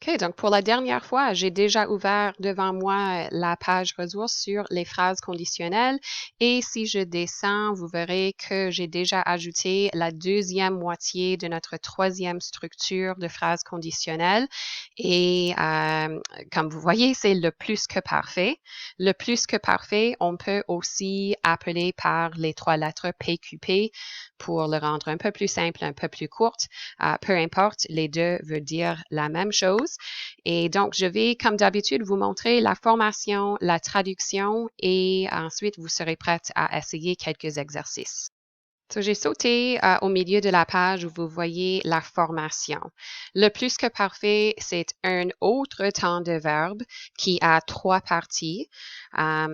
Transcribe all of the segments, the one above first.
OK, donc pour la dernière fois, j'ai déjà ouvert devant moi la page ressources sur les phrases conditionnelles et si je descends, vous verrez que j'ai déjà ajouté la deuxième moitié de notre troisième structure de phrases conditionnelles et comme vous voyez, c'est le plus que parfait. Le plus que parfait, on peut aussi appeler par les trois lettres PQP pour le rendre un peu plus simple, un peu plus courte. Peu importe, les deux veulent dire la même chose. Et donc, je vais, comme d'habitude, vous montrer la formation, la traduction et ensuite, vous serez prête à essayer quelques exercices. So, j'ai sauté au milieu de la page où vous voyez la formation. Le plus que parfait, c'est un autre temps de verbe qui a trois parties.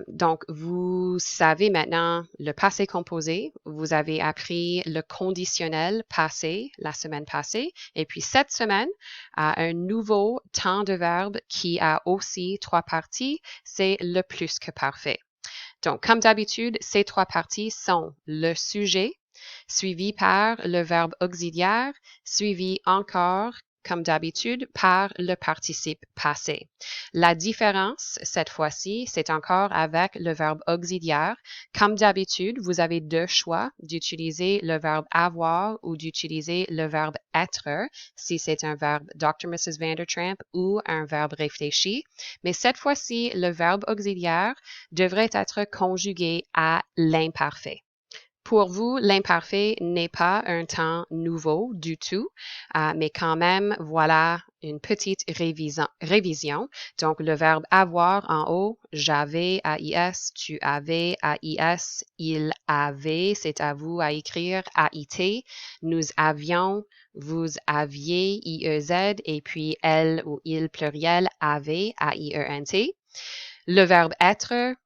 Donc, vous savez maintenant le passé composé. Vous avez appris le conditionnel passé la semaine passée. Et puis, cette semaine, un nouveau temps de verbe qui a aussi trois parties. C'est le plus que parfait. Donc, comme d'habitude, ces trois parties sont le sujet, suivi par le verbe auxiliaire, suivi encore, comme d'habitude, par le participe passé. La différence, cette fois-ci, c'est encore avec le verbe auxiliaire. Comme d'habitude, vous avez deux choix d'utiliser le verbe avoir ou d'utiliser le verbe être si c'est un verbe Dr. Mrs. Vandertramp ou un verbe réfléchi. Mais cette fois-ci, le verbe auxiliaire devrait être conjugué à l'imparfait. Pour vous, l'imparfait n'est pas un temps nouveau du tout, mais quand même, voilà une petite révision. Donc, le verbe avoir en haut, j'avais, AIS, tu avais, AIS, il avait, c'est à vous à écrire, AIT, nous avions, vous aviez, IEZ, et puis elle ou il pluriel avait, AIENT. Le verbe être,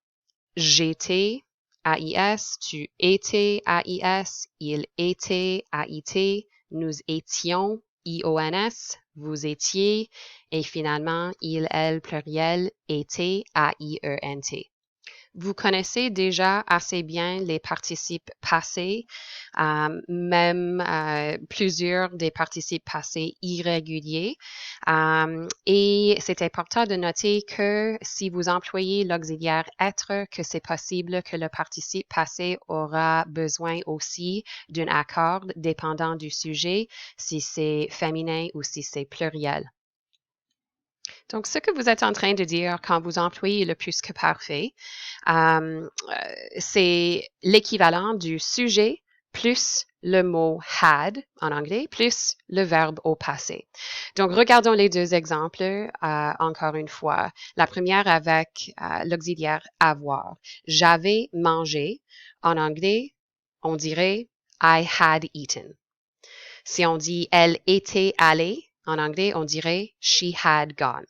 j'étais, AIS, tu étais, AIS, il était, AIT, nous étions, IONS, vous étiez, et finalement, il, elle, pluriel, était, AIENT. Vous connaissez déjà assez bien les participes passés, même plusieurs des participes passés irréguliers. Et c'est important de noter que si vous employez l'auxiliaire être, que c'est possible que le participe passé aura besoin aussi d'un accord dépendant du sujet, si c'est féminin ou si c'est pluriel. Donc, ce que vous êtes en train de dire quand vous employez le plus que parfait, c'est l'équivalent du sujet plus le mot had en anglais, plus le verbe au passé. Donc, regardons les deux exemples encore une fois. La première avec l'auxiliaire avoir. J'avais mangé. En anglais, on dirait I had eaten. Si on dit elle était allée, en anglais, on dirait she had gone.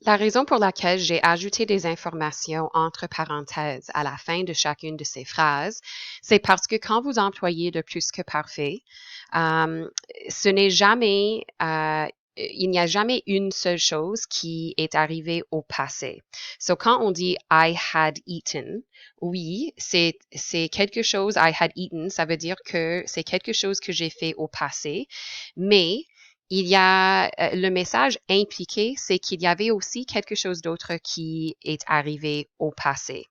La raison pour laquelle j'ai ajouté des informations entre parenthèses à la fin de chacune de ces phrases, c'est parce que quand vous employez le plus que parfait, ce n'est jamais, il n'y a jamais une seule chose qui est arrivée au passé. So, quand on dit I had eaten, oui, c'est quelque chose, I had eaten, ça veut dire que c'est quelque chose que j'ai fait au passé, mais il y a le message impliqué, c'est qu'il y avait aussi quelque chose d'autre qui est arrivé au passé.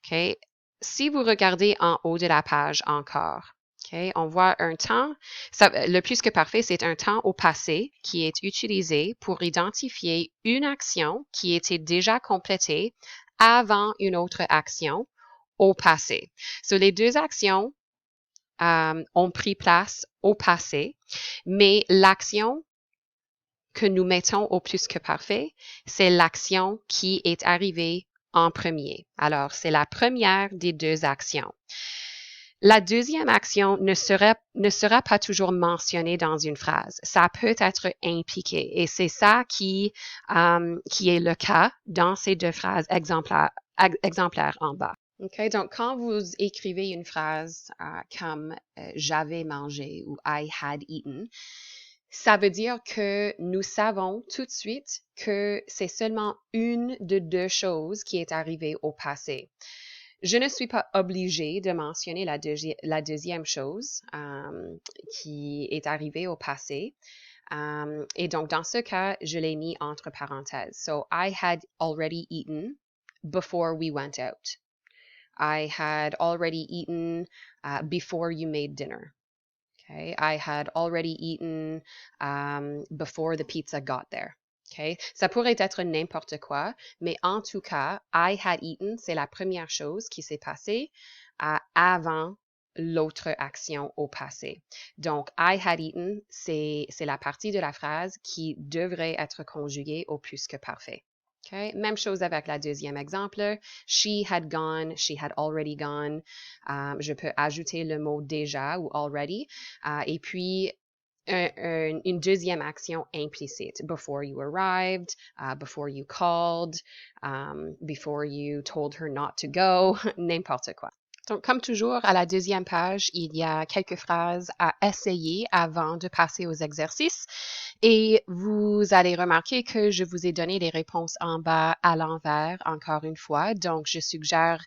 Okay? Si vous regardez en haut de la page encore, okay, on voit un temps, le plus que parfait, c'est un temps au passé qui est utilisé pour identifier une action qui était déjà complétée avant une autre action au passé. So, les deux actions ont pris place au passé, mais l'action que nous mettons au plus que parfait, c'est l'action qui est arrivée en premier. Alors, c'est la première des deux actions. La deuxième action ne sera pas toujours mentionnée dans une phrase. Ça peut être impliqué et c'est ça qui est le cas dans ces deux phrases exemplaires en bas. Okay, donc, quand vous écrivez une phrase comme j'avais mangé ou I had eaten, ça veut dire que nous savons tout de suite que c'est seulement une de deux choses qui est arrivée au passé. Je ne suis pas obligée de mentionner la deuxième chose qui est arrivée au passé. Et donc, dans ce cas, je l'ai mis entre parenthèses. So, I had already eaten before we went out. I had already eaten before you made dinner. Okay, I had already eaten before the pizza got there. Okay, ça pourrait être n'importe quoi, mais en tout cas, I had eaten, c'est la première chose qui s'est passée avant l'autre action au passé. Donc, I had eaten, c'est la partie de la phrase qui devrait être conjuguée au plus que parfait. Okay. Même chose avec la deuxième exemple. She had gone, she had already gone. Je peux ajouter le mot déjà ou already. Et puis, une deuxième action implicite. Before you arrived, before you called, before you told her not to go, n'importe quoi. Donc, comme toujours, à la deuxième page, il y a quelques phrases à essayer avant de passer aux exercices. Et vous allez remarquer que je vous ai donné les réponses en bas à l'envers, encore une fois. Donc, je suggère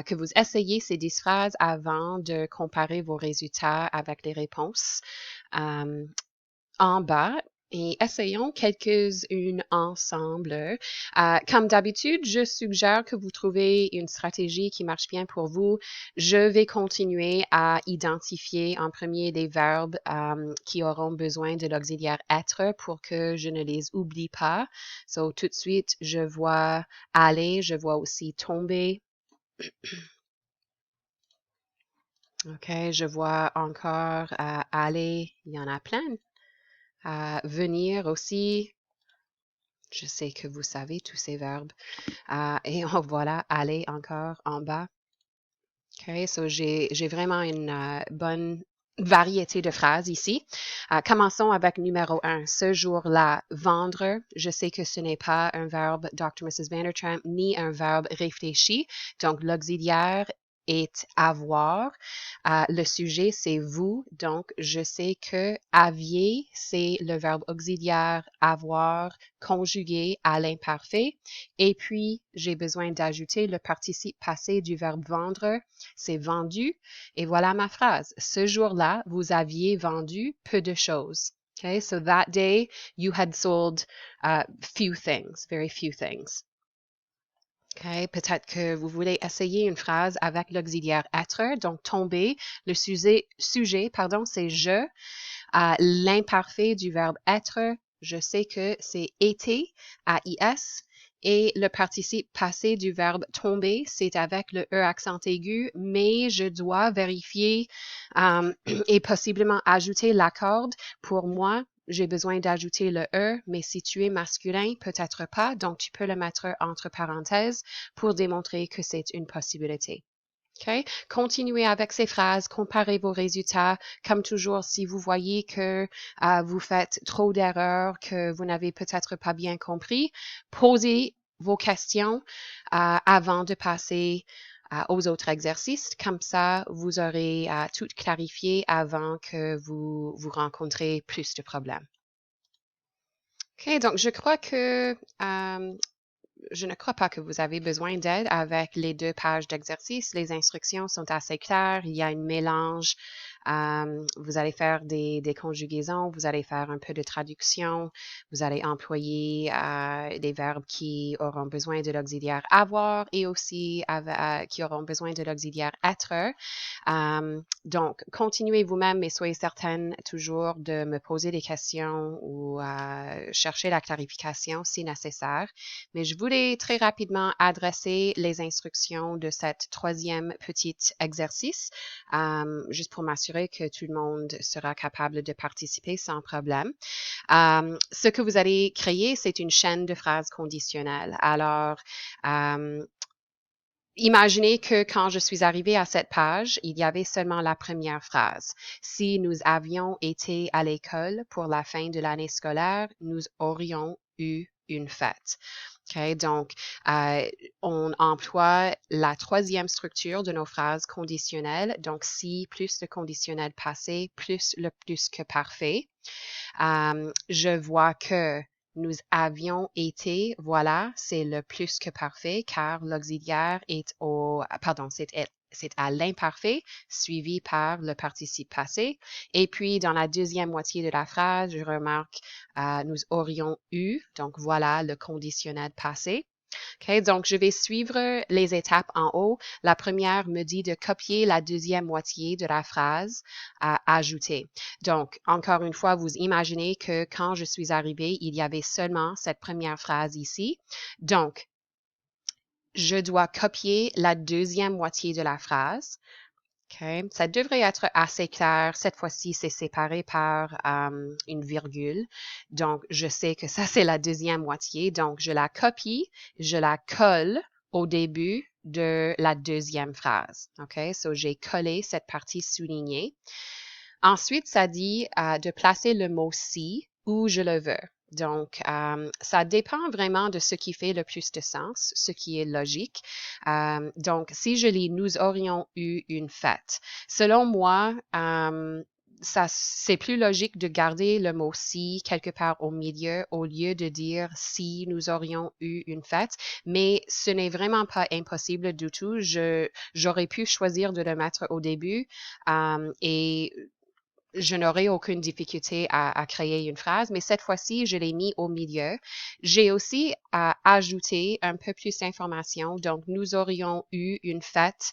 que vous essayiez ces 10 phrases avant de comparer vos résultats avec les réponses en bas. Et essayons quelques-unes ensemble. Comme d'habitude, je suggère que vous trouvez une stratégie qui marche bien pour vous. Je vais continuer à identifier en premier des verbes qui auront besoin de l'auxiliaire être pour que je ne les oublie pas. So, tout de suite, je vois aller, je vois aussi tomber. OK, je vois encore aller, il y en a plein. Venir aussi. Je sais que vous savez tous ces verbes. Et voilà, aller encore en bas. OK, so j'ai vraiment une bonne variété de phrases ici. Commençons avec numéro 1. Ce jour-là, vendre. Je sais que ce n'est pas un verbe Dr. Mrs. Vandertramp ni un verbe réfléchi. Donc, l'auxiliaire est avoir. Le sujet, c'est vous. Donc, je sais que aviez, c'est le verbe auxiliaire avoir conjugué à l'imparfait. Et puis, j'ai besoin d'ajouter le participe passé du verbe vendre. C'est vendu. Et voilà ma phrase. Ce jour-là, vous aviez vendu peu de choses. Okay, so that day you had sold few things, very few things. Okay, peut-être que vous voulez essayer une phrase avec l'auxiliaire être, donc tomber. Le sujet c'est je. L'imparfait du verbe être, je sais que c'est été, AIS. Et le participe passé du verbe tomber, c'est avec le E accent aigu, mais je dois vérifier et possiblement ajouter l'accord. Pour moi, j'ai besoin d'ajouter le E, mais si tu es masculin, peut-être pas, donc tu peux le mettre entre parenthèses pour démontrer que c'est une possibilité. Okay? Continuez avec ces phrases, comparez vos résultats. Comme toujours, si vous voyez que vous faites trop d'erreurs, que vous n'avez peut-être pas bien compris, posez vos questions avant de passer aux autres exercices. Comme ça, vous aurez tout clarifié avant que vous rencontrez plus de problèmes. OK, donc je crois que je ne crois pas que vous avez besoin d'aide avec les 2 pages d'exercice. Les instructions sont assez claires. Il y a un mélange. Vous allez faire des conjugaisons, vous allez faire un peu de traduction, vous allez employer des verbes qui auront besoin de l'auxiliaire avoir et aussi qui auront besoin de l'auxiliaire être. Donc, continuez vous-même, mais soyez certaine toujours de me poser des questions ou chercher la clarification si nécessaire. Mais je voulais très rapidement adresser les instructions de cette 3e petite exercice, juste pour m'assurer que tout le monde sera capable de participer sans problème. Ce que vous allez créer, c'est une chaîne de phrases conditionnelles. Alors, imaginez que quand je suis arrivée à cette page, il y avait seulement la première phrase. Si nous avions été à l'école pour la fin de l'année scolaire, nous aurions eu une fête. Okay, donc, on emploie la 3e structure de nos phrases conditionnelles. Donc, si plus le conditionnel passé, plus le plus que parfait. Je vois que nous avions été, voilà, c'est le plus que parfait car l'auxiliaire est c'est à l'imparfait, suivi par le participe passé. Et puis, dans la deuxième moitié de la phrase, je remarque nous aurions eu, donc voilà le conditionnel passé. OK, donc je vais suivre les étapes en haut. La première me dit de copier la deuxième moitié de la phrase à ajouter. Donc, encore une fois, vous imaginez que quand je suis arrivée, il y avait seulement cette première phrase ici. Donc, je dois copier la deuxième moitié de la phrase. OK. Ça devrait être assez clair. Cette fois-ci, c'est séparé par une virgule. Donc, je sais que ça, c'est la deuxième moitié. Donc, je la copie, je la colle au début de la deuxième phrase. OK? So, j'ai collé cette partie soulignée. Ensuite, ça dit de placer le mot si où je le veux. Donc, ça dépend vraiment de ce qui fait le plus de sens, ce qui est logique. Donc, si je lis « Nous aurions eu une fête », selon moi, c'est plus logique de garder le mot « si » quelque part au milieu au lieu de dire « si nous aurions eu une fête », mais ce n'est vraiment pas impossible du tout. J'aurais pu choisir de le mettre au début et je n'aurai aucune difficulté à créer une phrase, mais cette fois-ci, je l'ai mis au milieu. J'ai aussi ajouté un peu plus d'informations. Donc, nous aurions eu une fête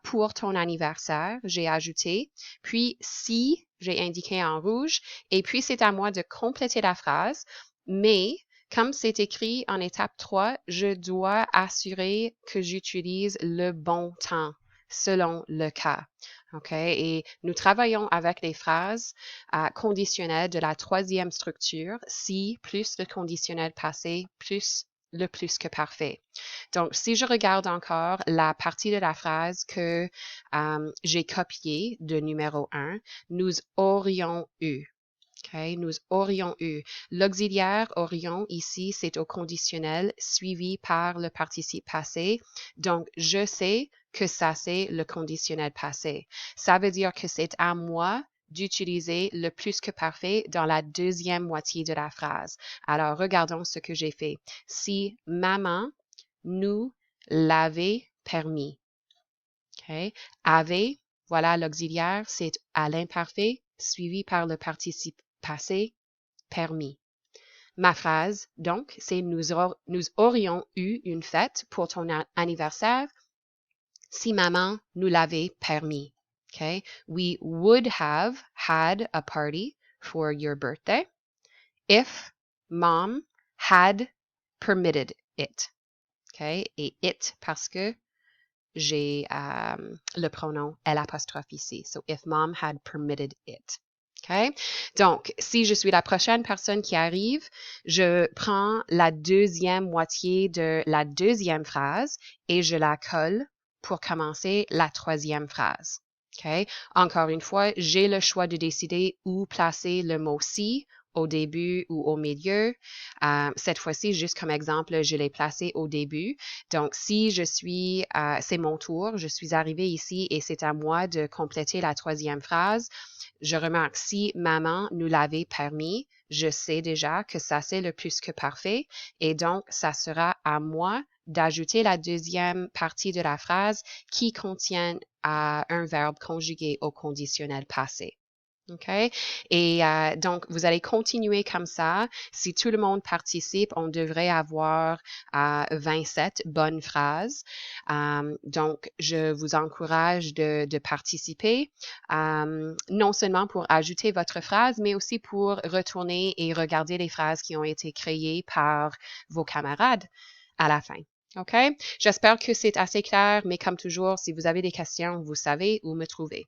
pour ton anniversaire. J'ai ajouté. Puis, si, j'ai indiqué en rouge. Et puis, c'est à moi de compléter la phrase. Mais, comme c'est écrit en étape 3, je dois assurer que j'utilise le bon temps selon le cas. OK? Et nous travaillons avec les phrases conditionnelles de la troisième structure, si plus le conditionnel passé plus le plus que parfait. Donc, si je regarde encore la partie de la phrase que j'ai copiée de numéro 1, nous aurions eu. Okay, nous aurions eu. L'auxiliaire aurions ici, c'est au conditionnel suivi par le participe passé. Donc, je sais que ça, c'est le conditionnel passé. Ça veut dire que c'est à moi d'utiliser le plus que parfait dans la deuxième moitié de la phrase. Alors, regardons ce que j'ai fait. Si maman nous l'avait permis. Okay. Avait, voilà l'auxiliaire, c'est à l'imparfait suivi par le participe passé, permis. Ma phrase, donc, c'est nous aurions eu une fête pour ton anniversaire si maman nous l'avait permis. Okay? We would have had a party for your birthday if mom had permitted it. Okay? Et it parce que j'ai le pronom L' ici. So, if mom had permitted it. OK? Donc, si je suis la prochaine personne qui arrive, je prends la deuxième moitié de la deuxième phrase et je la colle pour commencer la troisième phrase. OK? Encore une fois, j'ai le choix de décider où placer le mot « si » au début ou au milieu. Cette fois-ci, juste comme exemple, je l'ai placé au début. Donc, si je suis, c'est mon tour, je suis arrivée ici et c'est à moi de compléter la troisième phrase. Je remarque si maman nous l'avait permis, je sais déjà que ça c'est le plus que parfait et donc ça sera à moi d'ajouter la deuxième partie de la phrase qui contient un verbe conjugué au conditionnel passé. OK? Et donc, vous allez continuer comme ça. Si tout le monde participe, on devrait avoir 27 bonnes phrases. Donc, je vous encourage de participer, non seulement pour ajouter votre phrase, mais aussi pour retourner et regarder les phrases qui ont été créées par vos camarades à la fin. OK? J'espère que c'est assez clair, mais comme toujours, si vous avez des questions, vous savez où me trouver.